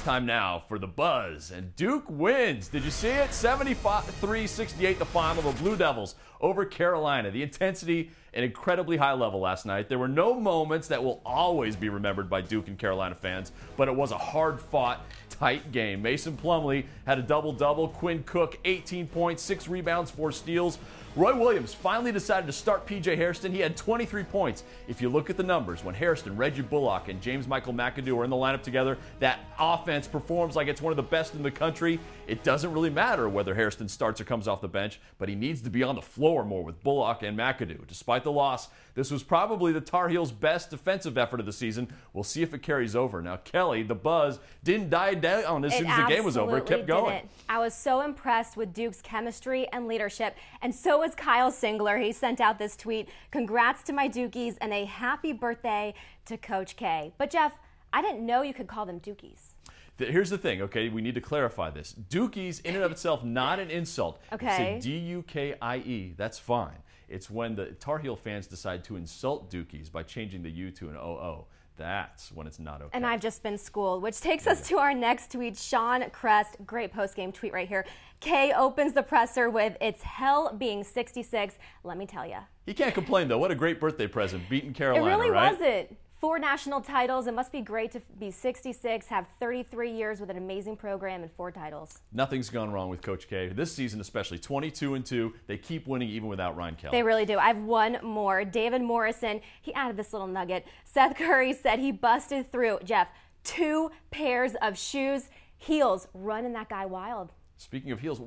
It's time now for the buzz, and Duke wins. Did you see it? 73-68 the final. The Blue Devils over Carolina. The intensity, an incredibly high level last night. There were no moments that will always be remembered by Duke and Carolina fans, but it was a hard-fought, tight game. Mason Plumlee had a double-double. Quinn Cook, 18 points, 6 rebounds, 4 steals. Roy Williams finally decided to start P.J. Hairston. He had 23 points. If you look at the numbers, when Hairston, Reggie Bullock, and James Michael McAdoo are in the lineup together, that offense performs like it's one of the best in the country. It doesn't really matter whether Hairston starts or comes off the bench, but he needs to be on the floor more with Bullock and McAdoo. Despite the loss, this was probably the Tar Heels' best defensive effort of the season. We'll see if it carries over. Now, Kelly, the buzz didn't die down as soon as the game was over. It kept going. I was so impressed with Duke's chemistry and leadership, and so was Kyle Singler. He sent out this tweet: "Congrats to my Dukies and a happy birthday to Coach K." But Jeff, I didn't know you could call them Dukies. Here's the thing, okay? We need to clarify this. Dukies, in and of itself, not an insult. Okay. It's a D-U-K-I-E. That's fine. It's when the Tar Heel fans decide to insult Dukies by changing the U to an O-O. That's when it's not okay. And I've just been schooled, which takes us to our next tweet. Sean Crest, great post-game tweet right here. K opens the presser with, "It's hell being 66, let me tell ya." He can't complain, though. What a great birthday present, beating Carolina, right? It really right? wasn't. 4 national titles. It must be great to be 66, have 33 years with an amazing program and 4 titles. Nothing's gone wrong with Coach K. This season especially, 22-2. They keep winning even without Ryan Kelly. They really do. I have one more. David Morrison, he added this little nugget. Seth Curry said he busted through, Jeff, 2 pairs of shoes. Heels, running that guy wild. Speaking of heels,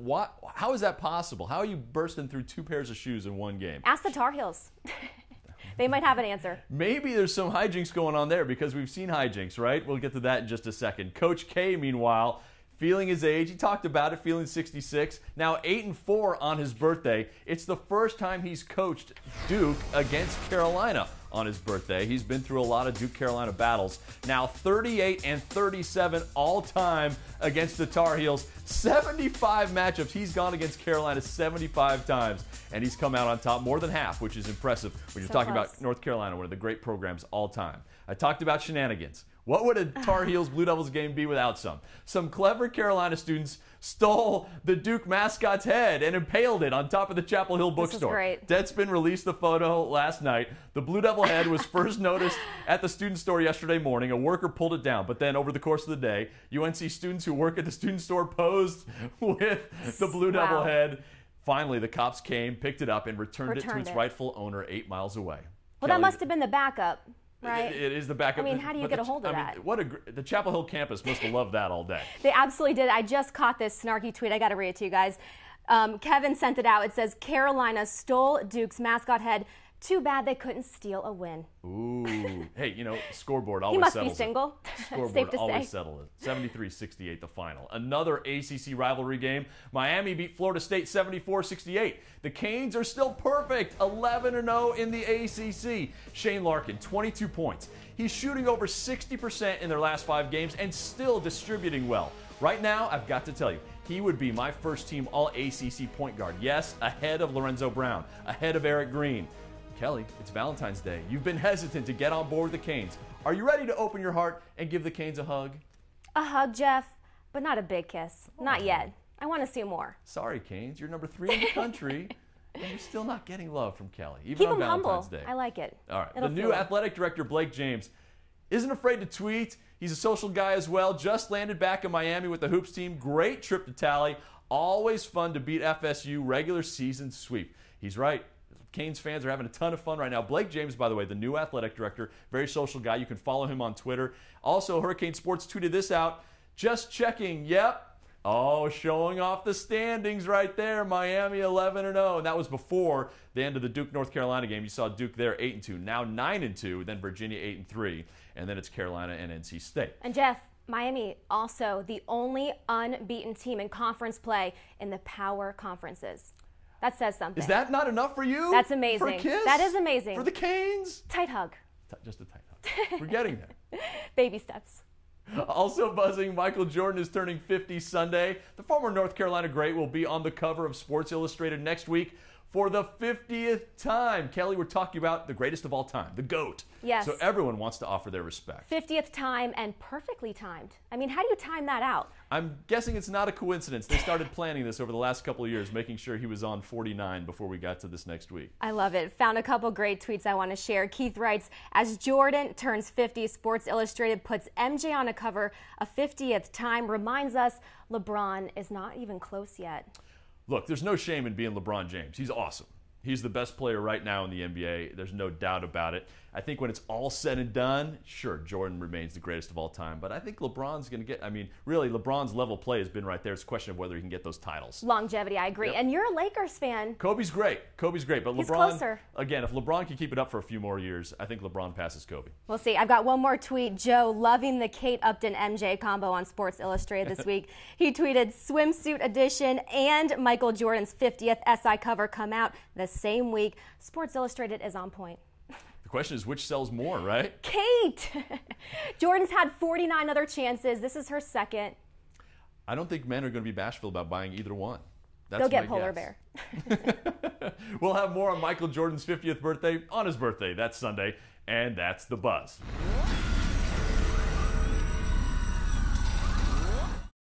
how is that possible? How are you bursting through 2 pairs of shoes in one game? Ask the Tar Heels. They might have an answer. Maybe there's some hijinks going on there because we've seen hijinks, right? We'll get to that in just a second. Coach K, meanwhile, feeling his age. He talked about it, feeling 66. Now 8-4 on his birthday. It's the first time he's coached Duke against Carolina on his birthday. He's been through a lot of Duke-Carolina battles. Now 38-37 all-time against the Tar Heels. 75 matchups. He's gone against Carolina 75 times, and he's come out on top more than half, which is impressive when you're talking about North Carolina, one of the great programs all time. I talked about shenanigans. What would a Tar Heels Blue Devils game be without some? Some clever Carolina students stole the Duke mascot's head and impaled it on top of the Chapel Hill bookstore. This is great. Deadspin released the photo last night. The Blue Devil head was first noticed at the student store yesterday morning. A worker pulled it down, but then over the course of the day, UNC students who work at the student store posed with the Blue Devil head. Finally, the cops came, picked it up, and returned it to its rightful owner 8 miles away. Well, that must have been the backup. Right? It is the backup. I mean, how do you get a hold of that? The Chapel Hill campus must have loved that all day. They absolutely did. I just caught this snarky tweet. I got to read it to you guys. Kevin sent it out. It says, "Carolina stole Duke's mascot head. Too bad they couldn't steal a win." Ooh. Hey, you know, scoreboard always settles it. He must be single. Scoreboard Safe to always say. settled it. 73-68 the final. Another ACC rivalry game. Miami beat Florida State 74-68. The Canes are still perfect. 11-0 in the ACC. Shane Larkin, 22 points. He's shooting over 60% in their last 5 games and still distributing well. Right now, I've got to tell you, he would be my first-team All-ACC point guard. Yes, ahead of Lorenzo Brown, ahead of Eric Green. Kelly, it's Valentine's Day. You've been hesitant to get on board with the Canes. Are you ready to open your heart and give the Canes a hug? A hug, Jeff, but not a big kiss. Not yet. I want to see more. Sorry, Canes. You're number 3 in the country, and you're still not getting love from Kelly, even Keep on him Valentine's humble. Day. I like it. All right. It'll the new athletic director, Blake James, isn't afraid to tweet. He's a social guy as well. Just landed back in Miami with the Hoops team. Great trip to Tally. Always fun to beat FSU regular season sweep. He's right. Canes fans are having a ton of fun right now. Blake James, by the way, the new athletic director, very social guy. You can follow him on Twitter. Also, Hurricane Sports tweeted this out. Just checking. Yep. Oh, showing off the standings right there. Miami 11-0. And that was before the end of the Duke-North Carolina game. You saw Duke there 8-2. Now 9-2. Then Virginia 8-3. And then it's Carolina and NC State. And Jeff, Miami also the only unbeaten team in conference play in the power conferences. That says something. Is that not enough for you? That's amazing. For a kiss? That is amazing. For the Canes? Tight hug. Just a tight hug. We're getting there. Baby steps. Also buzzing, Michael Jordan is turning 50 Sunday. The former North Carolina great will be on the cover of Sports Illustrated next week for the 50th time. Kelly, we're talking about the greatest of all time, the GOAT. Yes. So everyone wants to offer their respect. 50th time and perfectly timed. I mean, how do you time that out? I'm guessing it's not a coincidence. They started planning this over the last couple of years, making sure he was on 49 before we got to this next week. I love it. Found a couple great tweets I want to share. Keith writes, as Jordan turns 50, Sports Illustrated puts MJ on a cover. A 50th time reminds us LeBron is not even close yet. Look, there's no shame in being LeBron James. He's awesome. He's the best player right now in the NBA. There's no doubt about it. I think when it's all said and done, sure, Jordan remains the greatest of all time. But I think LeBron's going to get, really, LeBron's level play has been right there. It's a question of whether he can get those titles. Longevity, I agree. Yep. And you're a Lakers fan. Kobe's great. But He's LeBron, closer. Again, if LeBron can keep it up for a few more years, I think LeBron passes Kobe. We'll see. I've got one more tweet. Joe loving the Kate Upton MJ combo on Sports Illustrated this week. He tweeted, swimsuit edition and Michael Jordan's 50th SI cover come out the same week. Sports Illustrated is on point. The question is, which sells more, right? Kate! Jordan's had 49 other chances. This is her second. I don't think men are going to be bashful about buying either one. Go get Polar Bear. We'll have more on Michael Jordan's 50th birthday on his birthday. That's Sunday, and that's The Buzz.